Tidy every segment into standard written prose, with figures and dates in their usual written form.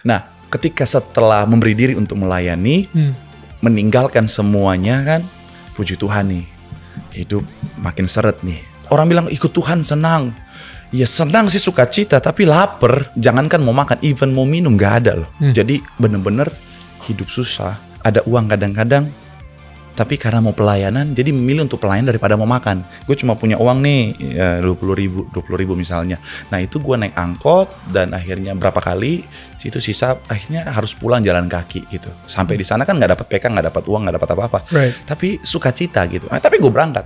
Nah, ketika setelah memberi diri untuk melayani, meninggalkan semuanya kan, puji Tuhan nih, hidup makin seret nih. Orang bilang ikut Tuhan senang. Ya senang sih, sukacita, tapi lapar. Jangankan mau makan, even mau minum gak ada loh. Jadi bener-bener hidup susah. Ada uang kadang-kadang, tapi karena mau pelayanan, jadi memilih untuk pelayan daripada mau makan. Gue cuma punya uang nih, ya 20 ribu misalnya. Nah itu gue naik angkot, dan akhirnya berapa kali, situ sisa, akhirnya harus pulang jalan kaki gitu. Sampai di sana kan gak dapat PK, gak dapat uang, gak dapat apa-apa. Right. Tapi sukacita gitu. Nah, tapi gue berangkat.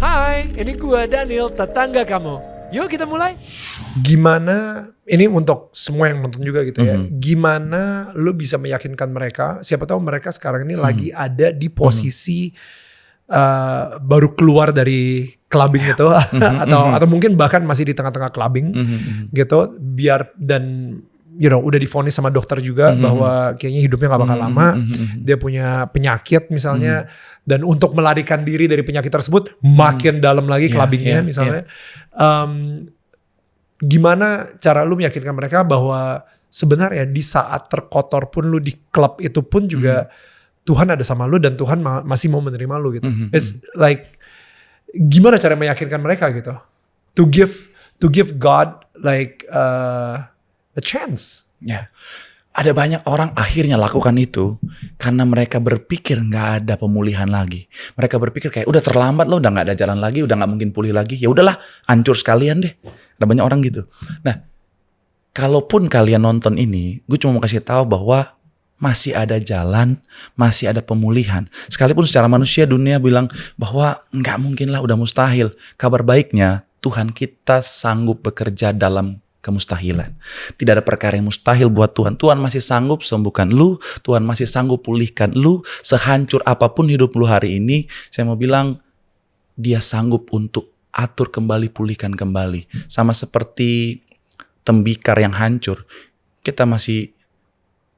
Hai, ini gue Daniel, tetangga kamu. Yuk kita mulai. Gimana, ini untuk semua yang nonton juga gitu ya. Gimana lu bisa meyakinkan mereka, siapa tahu mereka sekarang ini lagi ada di posisi baru keluar dari clubbing itu. atau mungkin bahkan masih di tengah-tengah clubbing gitu. Biar dan udah divonis sama dokter juga bahwa kayaknya hidupnya gak bakal lama. Dia punya penyakit misalnya. Dan untuk melarikan diri dari penyakit tersebut makin dalam lagi clubbingnya misalnya. Gimana cara lu meyakinkan mereka bahwa sebenarnya di saat terkotor pun lu di klub itu pun juga Tuhan ada sama lu dan Tuhan masih mau menerima lu gitu. It's like gimana cara meyakinkan mereka gitu? To give God like a chance. Ya. Ada banyak orang akhirnya lakukan itu karena mereka berpikir nggak ada pemulihan lagi. Mereka berpikir kayak udah terlambat loh, udah nggak ada jalan lagi, udah nggak mungkin pulih lagi. Ya udahlah, hancur sekalian deh. Ada banyak orang gitu. Nah, kalaupun kalian nonton ini, gue cuma mau kasih tahu bahwa masih ada jalan, masih ada pemulihan. Sekalipun secara manusia dunia bilang bahwa nggak mungkin lah, udah mustahil. Kabar baiknya Tuhan kita sanggup bekerja dalam kemustahilan. Tidak ada perkara yang mustahil buat Tuhan. Tuhan masih sanggup sembuhkan lu. Tuhan masih sanggup pulihkan lu. Sehancur apapun hidup lu hari ini, saya mau bilang, dia sanggup untuk atur kembali, pulihkan kembali. Sama seperti tembikar yang hancur, kita masih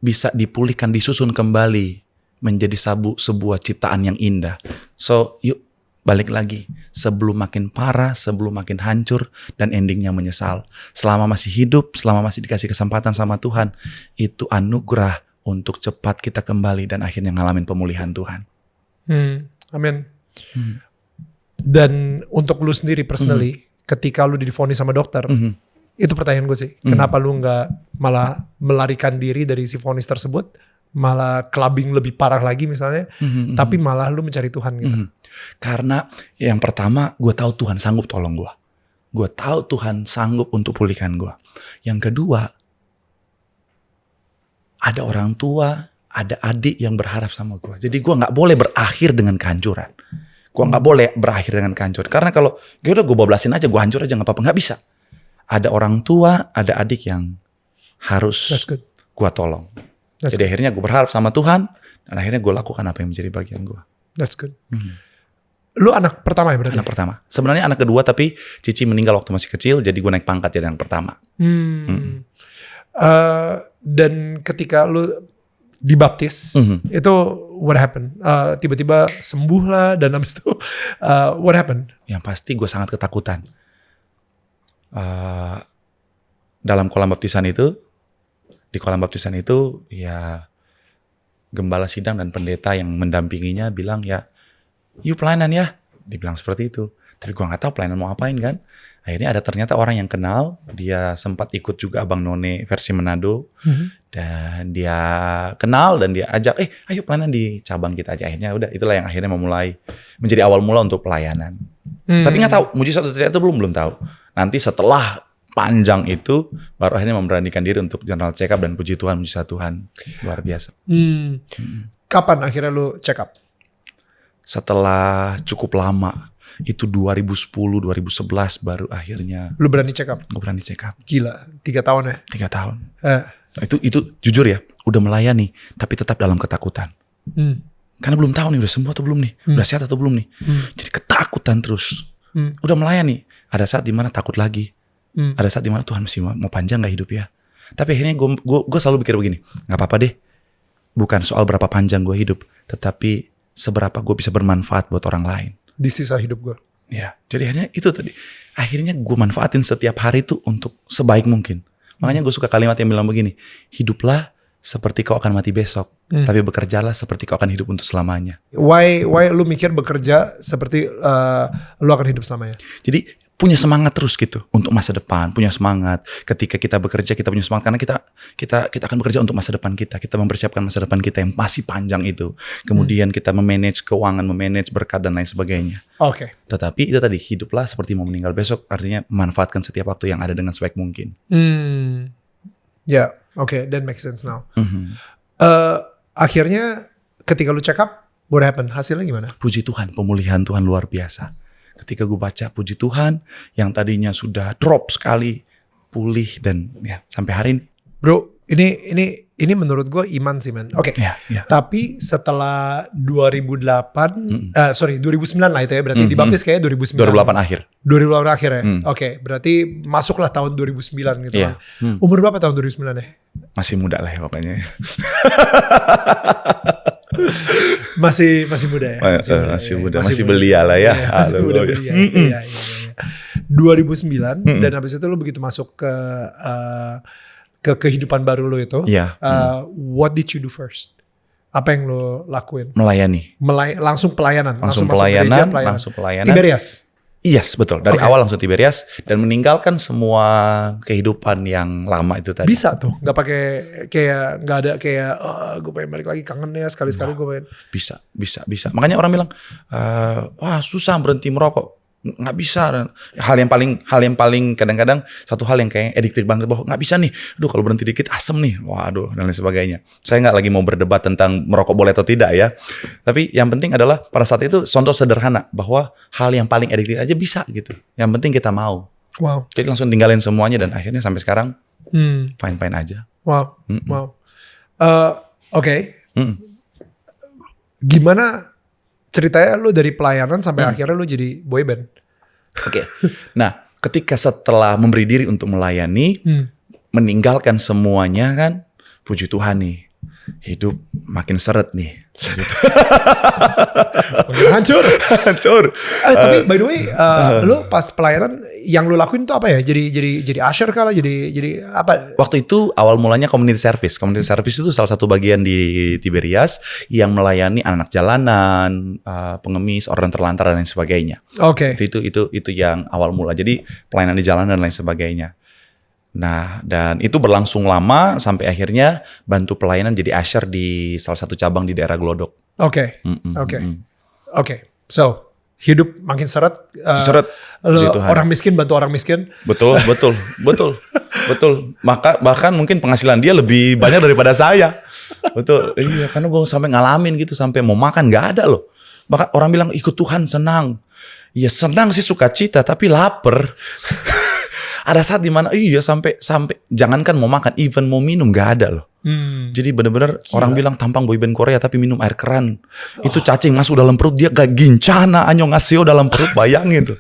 bisa dipulihkan, disusun kembali menjadi sebuah ciptaan yang indah. So, yuk balik lagi, sebelum makin parah, sebelum makin hancur, dan endingnya menyesal. Selama masih hidup, selama masih dikasih kesempatan sama Tuhan, itu anugerah untuk cepat kita kembali dan akhirnya ngalamin pemulihan Tuhan. Amin. Dan untuk lu sendiri personally, ketika lu divonis sama dokter, itu pertanyaan gue sih, kenapa lu gak malah melarikan diri dari si vonis tersebut, malah clubbing lebih parah lagi misalnya, tapi malah lu mencari Tuhan gitu. Karena yang pertama, gue tahu Tuhan sanggup tolong gue. Gue tahu Tuhan sanggup untuk pulihkan gue. Yang kedua, ada orang tua, ada adik yang berharap sama gue. Jadi gue gak boleh berakhir dengan kehancuran. Gue gak boleh berakhir dengan kehancuran. Karena kalau, ya udah gue bablasin aja, gue hancur aja gak apa-apa. Gak bisa. Ada orang tua, ada adik yang harus gue tolong. Jadi akhirnya gue berharap sama Tuhan, dan akhirnya gue lakukan apa yang menjadi bagian gue. That's good. Lu anak pertama ya berarti? Anak pertama. Sebenarnya anak kedua, tapi Cici meninggal waktu masih kecil, jadi gue naik pangkat jadi anak pertama. Dan ketika lu dibaptis, itu what happened? Tiba-tiba sembuh lah, dan habis itu what happened? Yang pasti gue sangat ketakutan. Dalam kolam baptisan itu, di kolam baptisan itu, ya gembala sidang dan pendeta yang mendampinginya bilang, ya yuk pelayanan ya, dibilang seperti itu. Tapi gue gak tahu pelayanan mau apain kan. Akhirnya ada ternyata orang yang kenal, dia sempat ikut juga Abang None versi Manado, dan dia kenal dan dia ajak, ayo pelayanan di cabang kita aja. Akhirnya udah, itulah yang akhirnya memulai, menjadi awal mula untuk pelayanan. Tapi gak tahu, mujizat atau tidak itu belum tahu. Nanti setelah panjang itu, baru akhirnya memberanikan diri untuk general check up, dan puji Tuhan, mujizat Tuhan luar biasa. Kapan akhirnya lu check up? Setelah cukup lama, itu 2010-2011 baru akhirnya. Lu berani check up? Gue berani check up. Gila, 3 tahun ya? 3 tahun. Itu jujur ya, udah melayani, tapi tetap dalam ketakutan. Karena belum tahu nih udah sembuh atau belum nih, udah sehat atau belum nih. Jadi ketakutan terus. Udah melayani, ada saat dimana takut lagi. Ada saat dimana Tuhan masih mau panjang gak hidup ya. Tapi akhirnya gue selalu pikir begini, gak apa-apa deh. Bukan soal berapa panjang gue hidup, tetapi seberapa gue bisa bermanfaat buat orang lain di sisa hidup gue. Ya, jadi akhirnya itu tadi. Akhirnya gue manfaatin setiap hari itu untuk sebaik mungkin. Makanya gue suka kalimat yang bilang begini, hiduplah seperti kau akan mati besok, tapi bekerjalah seperti kau akan hidup untuk selamanya. Why lu mikir bekerja seperti lu akan hidup selamanya? Jadi punya semangat terus gitu untuk masa depan, punya semangat. Ketika kita bekerja kita punya semangat karena kita akan bekerja untuk masa depan kita. Kita mempersiapkan masa depan kita yang masih panjang itu. Kemudian kita memanage keuangan, memanage berkat dan lain sebagainya. Oke. Tetapi itu tadi, hiduplah seperti mau meninggal besok, artinya manfaatkan setiap waktu yang ada dengan sebaik mungkin. Ya, oke, that makes sense now. Akhirnya ketika lu check up, what happened? Hasilnya gimana? Puji Tuhan, pemulihan Tuhan luar biasa. Ketika gue baca puji Tuhan, yang tadinya sudah drop sekali, pulih dan ya sampai hari ini. Bro, ini menurut gue iman sih, man. Oke. Ya. Tapi setelah 2009 lah itu ya, berarti dibaptis kayak 2009. 2008 akhir. 2008 akhir ya. Oke, berarti masuklah tahun 2009 gitu kan. Umur berapa tahun 2009 ya? Masih muda lah ya pokoknya. masih muda ya. Masih muda, masih belia lah ya. Masih muda belia. Iya. 2009 dan habis itu lu begitu masuk ke kehidupan baru lo itu, what did you do first? Apa yang lo lakuin? Melayani. Langsung pelayanan. Langsung pelayanan. Tiberias. Yes, betul. Dari awal langsung Tiberias dan meninggalkan semua kehidupan yang lama itu tadi. Bisa tuh, nggak pakai kayak nggak ada kayak gue pengen balik lagi kangen ya sekali-sekali gue pengen. Bisa. Makanya orang bilang, wah susah berhenti merokok. Nggak bisa. Hal yang paling kadang-kadang satu hal yang kayak addictive banget, bahwa nggak bisa nih, kalau berhenti dikit asem nih, waduh dan lain sebagainya. Saya nggak lagi mau berdebat tentang merokok boleh atau tidak ya, tapi yang penting adalah pada saat itu contoh sederhana bahwa hal yang paling addictive aja bisa gitu, yang penting kita mau. Wow. Jadi langsung tinggalin semuanya dan akhirnya sampai sekarang fine aja. Wow. Oke. Gimana ceritanya lu dari pelayanan sampai akhirnya lu jadi boyband? Oke. Nah, ketika setelah memberi diri untuk melayani, meninggalkan semuanya kan, puji Tuhan nih, hidup makin seret nih. Hancur. Tapi by the way, lu pas pelayanan yang lu lakuin tuh apa ya? Jadi usher kah? Jadi apa? Waktu itu awal mulanya community service. Community service itu salah satu bagian di Tiberias yang melayani anak-anak jalanan, pengemis, orang terlantar dan lain sebagainya. Oke. Itu yang awal mula. Jadi pelayanan di jalanan dan lain sebagainya. Nah, dan itu berlangsung lama sampai akhirnya bantu pelayanan jadi usher di salah satu cabang di daerah Glodok. Oke. So, hidup makin seret. Orang miskin bantu orang miskin. Betul. Bahkan mungkin penghasilan dia lebih banyak daripada saya. Betul. Iya, karena gue sampai ngalamin gitu, sampai mau makan nggak ada loh. Bahkan orang bilang ikut Tuhan senang. Ya senang sih, sukacita, tapi lapar. Ada saat dimana sampai jangankan mau makan, even mau minum nggak ada loh. Jadi benar-benar orang bilang tampang boyband Korea tapi minum air keran. Itu cacing masuk dalam perut, dia gak gincana anyong ngasio dalam perut, bayangin tuh.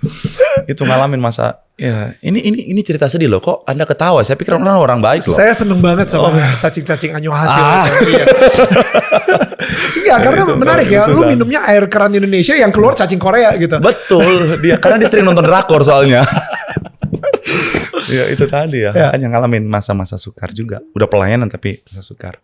Itu ngalamin masa. Ya, ini cerita sedih loh. Kok Anda ketawa? Saya pikir orang baik loh. Saya seneng banget sama cacing-cacing anyong hasil. Enggak, karena menarik ya. Lu minumnya air keran Indonesia yang keluar cacing Korea gitu. Betul, karena dia sering nonton drakor soalnya. Ya itu tadi ya. Kan yang ngalamin masa-masa sukar juga. Udah pelayanan tapi masa sukar.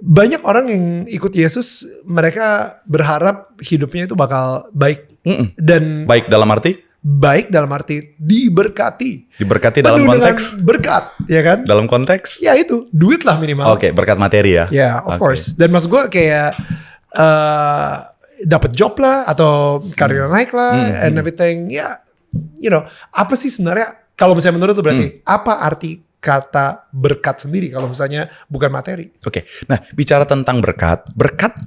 Banyak orang yang ikut Yesus, mereka berharap hidupnya itu bakal baik. Dan baik dalam arti? Baik dalam arti diberkati. Diberkati dalam konteks? Berkat, ya kan? Dalam konteks? Ya itu, duit lah minimal. Oke, berkat materi ya? Ya, of course. Dan maksud gue kayak dapat job lah, atau karir naik lah, and everything. Ya, apa sih sebenarnya? Kalau misalnya menurut lu berarti apa arti kata berkat sendiri kalau misalnya bukan materi? Oke. Nah, bicara tentang berkat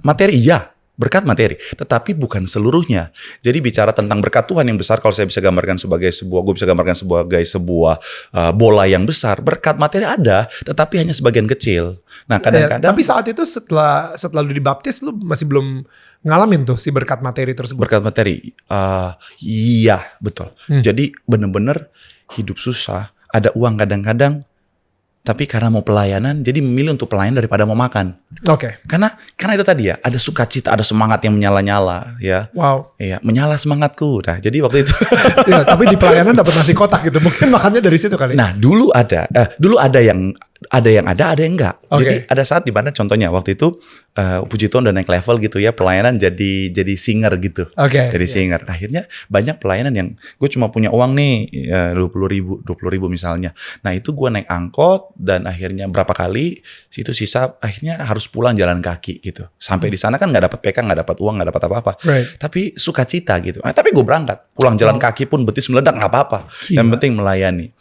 materi iya, berkat materi, tetapi bukan seluruhnya. Jadi bicara tentang berkat Tuhan yang besar, kalau saya bisa gambarkan sebagai sebuah bola yang besar, berkat materi ada, tetapi hanya sebagian kecil. Nah, kadang-kadang tapi saat itu setelah lu dibaptis lu masih belum ngalamin tuh si berkat materi tersebut. Berkat materi. Iya, betul. Jadi benar-benar hidup susah, ada uang kadang-kadang Tapi karena mau pelayanan, jadi memilih untuk pelayan daripada mau makan. Oke. Karena itu tadi ya, ada sukacita, ada semangat yang menyala-nyala ya. Wow. Iya, menyala semangatku. Nah, jadi waktu itu Ya, tapi di pelayanan dapat nasi kotak gitu. Mungkin makannya dari situ kali. Nah, dulu ada yang ada yang enggak. Oke. Jadi ada saat di mana contohnya waktu itu Puji Tuhan udah naik level gitu ya, pelayanan jadi singer gitu. Oke. Jadi singer. Akhirnya banyak pelayanan yang gue cuma punya uang nih 20 ribu misalnya. Nah, itu gue naik angkot dan akhirnya berapa kali situ sisa akhirnya harus pulang jalan kaki gitu. Sampai di sana kan nggak dapat PK, nggak dapat uang, nggak dapat apa-apa. Right. Tapi sukacita gitu. Tapi gue berangkat pulang jalan kaki pun betis meledak nggak apa-apa. Yang penting melayani.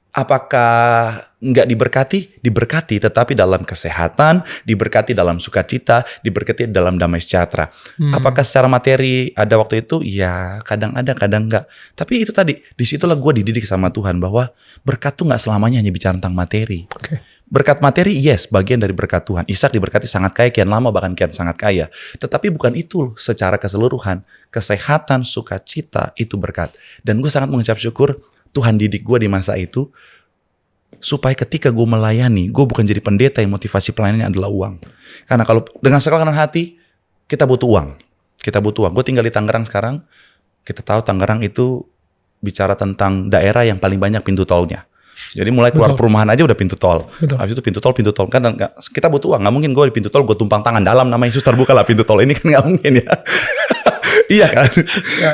Apakah nggak diberkati? Diberkati, tetapi dalam kesehatan, diberkati dalam sukacita, diberkati dalam damai sejahtera. Apakah secara materi ada waktu itu? Ya, kadang ada, kadang nggak. Tapi itu tadi, disitulah gue dididik sama Tuhan bahwa berkat tuh nggak selamanya hanya bicara tentang materi. Okay. Berkat materi, yes, bagian dari berkat Tuhan. Ishak diberkati sangat kaya, kian lama bahkan kian sangat kaya. Tetapi bukan itu secara keseluruhan. Kesehatan, sukacita, itu berkat. Dan gue sangat mengucap syukur, Tuhan didik gue di masa itu, supaya ketika gue melayani, gue bukan jadi pendeta yang motivasi pelayanannya adalah uang. Karena kalau dengan segala kerendahan hati, kita butuh uang. Kita butuh uang. Gue tinggal di Tangerang sekarang, kita tahu Tangerang itu bicara tentang daerah yang paling banyak pintu tolnya. Jadi mulai keluar perumahan aja udah pintu tol. Habis itu pintu tol. Kan kita butuh uang. Nggak mungkin gue di pintu tol, gue tumpang tangan dalam, nama Yesus terbuka lah pintu tol. Ini kan nggak mungkin ya. Iya kan?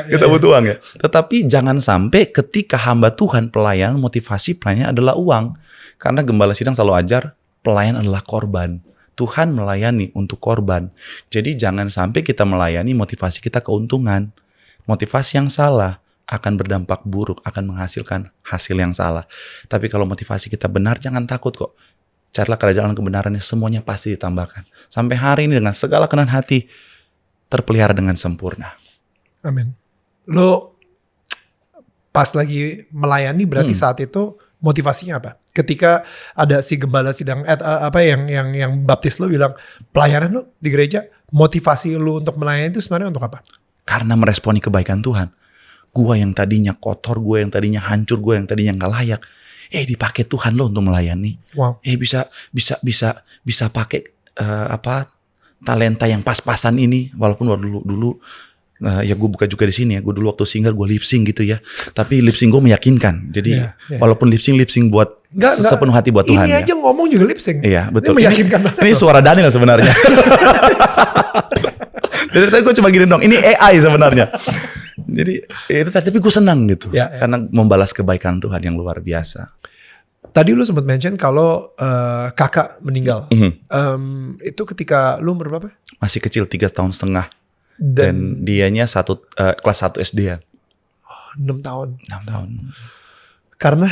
Kita butuh uang ya. Tetapi jangan sampai ketika hamba Tuhan pelayan, motivasi pelayannya adalah uang. Karena Gembala Sidang selalu ajar, pelayan adalah korban. Tuhan melayani untuk korban. Jadi jangan sampai kita melayani motivasi kita keuntungan. Motivasi yang salah akan berdampak buruk, akan menghasilkan hasil yang salah. Tapi kalau motivasi kita benar, jangan takut kok. Carilah kerajaan kebenarannya, semuanya pasti ditambahkan. Sampai hari ini dengan segala kenan hati, terpelihara dengan sempurna. Amin. Lo pas lagi melayani berarti saat itu motivasinya apa? Ketika ada si Gembala Sidang yang baptis lo bilang pelayanan lo di gereja, motivasi lo untuk melayani itu sebenarnya untuk apa? Karena meresponi kebaikan Tuhan. Gua yang tadinya kotor, gua yang tadinya hancur, gua yang tadinya nggak layak, dipakai Tuhan lo untuk melayani. Wow. Bisa pakai talenta yang pas-pasan ini, walaupun dulu ya gue buka juga di sini ya. Gue dulu waktu single gue lip sync gitu ya. Tapi lip sync gue meyakinkan. Jadi walaupun lip sync buat sepenuh hati buat Tuhan. Ini aja ngomong juga lip sync. Iya betul. Ini meyakinkan banget. Ini suara Daniel sebenarnya. Dari tadi gue cuma gini dong. Ini AI sebenarnya. Jadi itu tapi gue senang gitu. Karena membalas kebaikan Tuhan yang luar biasa. Tadi lu sempat mention kalau kakak meninggal. Itu ketika lu umur berapa? Masih kecil, 3,5 tahun. Dan dianya kelas 1 SD ya. 6 tahun. 6 tahun. Karena?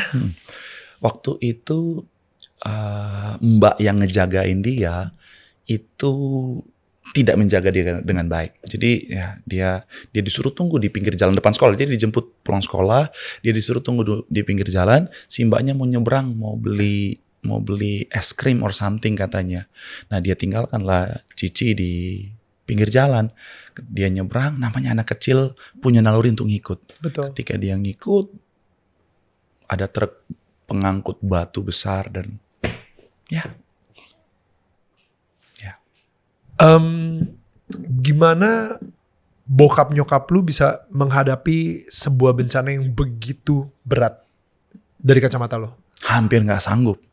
Waktu itu mbak yang ngejagain dia itu tidak menjaga dia dengan baik. Jadi ya dia disuruh tunggu di pinggir jalan depan sekolah. Jadi dijemput pulang sekolah, dia disuruh tunggu di pinggir jalan. Si mbaknya mau nyebrang, mau beli es krim or something katanya. Nah dia tinggalkanlah Cici di pinggir jalan. Dia nyebrang, namanya anak kecil punya naluri untuk ngikut. Betul. Ketika dia ngikut, ada truk pengangkut batu besar dan ya. Gimana bokap nyokap lu bisa menghadapi sebuah bencana yang begitu berat dari kacamata lo? Hampir nggak sanggup.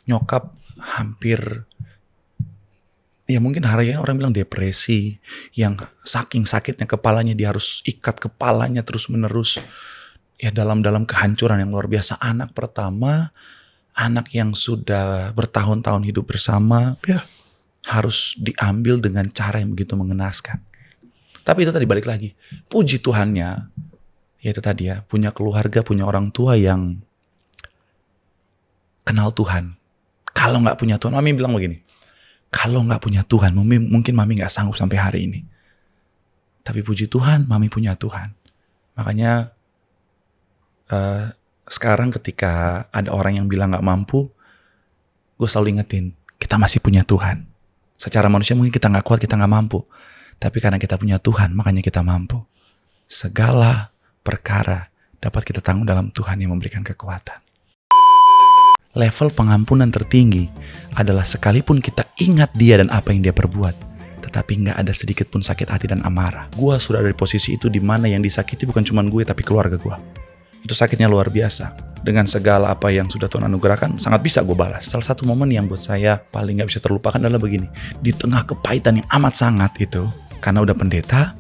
Nyokap hampir, ya mungkin harian orang bilang depresi, yang saking sakitnya kepalanya dia harus ikat kepalanya terus menerus. Ya dalam kehancuran yang luar biasa. Anak pertama, anak yang sudah bertahun-tahun hidup bersama, harus diambil dengan cara yang begitu mengenaskan. Tapi itu tadi balik lagi, puji Tuhannya, ya itu tadi ya, punya keluarga, punya orang tua yang kenal Tuhan. Kalau nggak punya Tuhan, Mami bilang begini, kalau nggak punya Tuhan, mungkin Mami nggak sanggup sampai hari ini. Tapi puji Tuhan, Mami punya Tuhan. Makanya sekarang ketika ada orang yang bilang gak mampu, gue selalu ingetin, kita masih punya Tuhan. Secara manusia mungkin kita gak kuat, kita gak mampu. Tapi karena kita punya Tuhan, makanya kita mampu. Segala perkara dapat kita tanggung dalam Tuhan yang memberikan kekuatan. Level pengampunan tertinggi adalah sekalipun kita ingat dia dan apa yang dia perbuat, tetapi nggak ada sedikit pun sakit hati dan amarah. Gue sudah ada di posisi itu di mana yang disakiti bukan cuma gue tapi keluarga gue. Itu sakitnya luar biasa. Dengan segala apa yang sudah Tuhan anugerahkan, sangat bisa gue balas. Salah satu momen yang buat saya paling gak bisa terlupakan adalah begini. Di tengah kepahitan yang amat sangat itu, karena udah pendeta,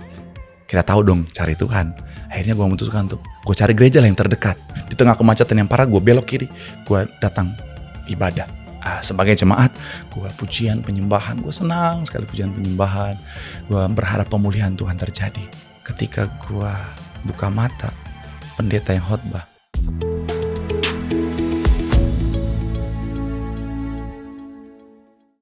kita tahu dong cari Tuhan. Akhirnya gue memutuskan untuk gue cari gereja lah yang terdekat. Di tengah kemacetan yang parah, gue belok kiri, gue datang ibadah. Sebagai jemaat, gue pujian, penyembahan, gue senang sekali pujian penyembahan. Gue berharap pemulihan Tuhan terjadi. Ketika gue buka mata, pendeta yang khotbah